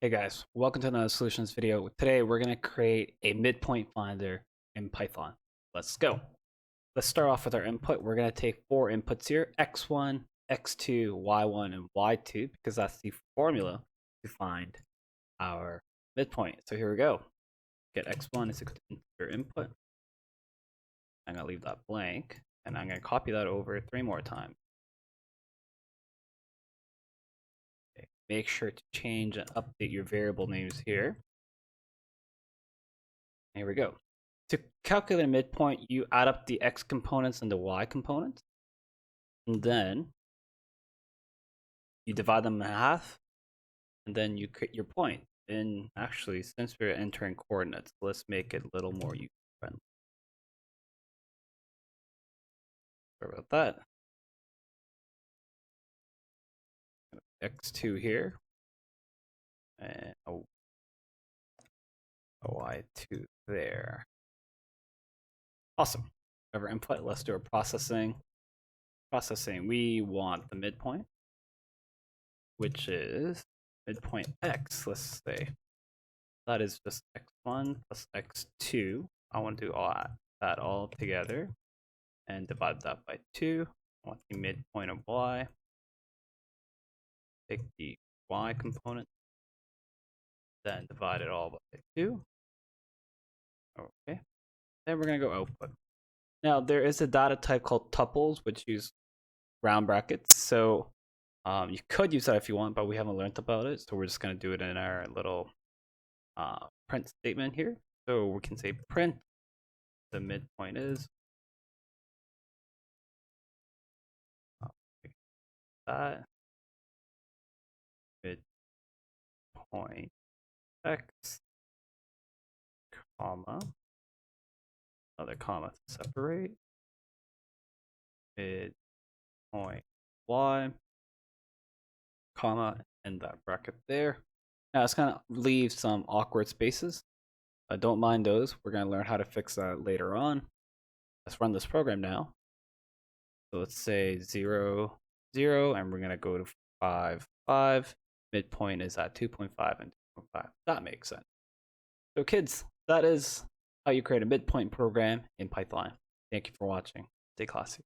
Hey guys, welcome to another solutions video. Today we're going to create a midpoint finder in Python. Let's go. Let's start off with our input. We're going to take four inputs here, x1, x2, y1, and y2, because that's the formula to find our midpoint. So here we go. Get x1 is equal to your input. I'm going to leave that blank, and I'm going to copy that over 3 more times. Make sure to change and update your variable names here. Here we go. To calculate a midpoint, you add up the x components and the y components, and then you divide them in half, and then you create your point. And actually, since we're entering coordinates, let's make it a little more user-friendly. Sorry about that. X2 here, and a y2 there. Awesome. Over input, let's do our processing. We want the midpoint, which is midpoint x, let's say. That is just x1 plus x2. I want to do that all together and divide that by 2. I want the midpoint of y. Take the y component, then divide it all by 2. Okay. Then we're going to go output. Now, there is a data type called tuples, which use round brackets. So you could use that if you want, but we haven't learned about it. So we're just going to do it in our little print statement here. So we can say print the midpoint is that midpoint x, comma, another comma to separate, midpoint y, comma, and that bracket there. Now it's going to leave some awkward spaces. Don't mind those. We're going to learn how to fix that later on. Let's run this program now. So let's say 0, 0, and we're going to go to 5, 5. Midpoint is at 2.5 and 2.5. That makes sense. So kids, that is how you create a midpoint program in Python. Thank you for watching. Stay classy.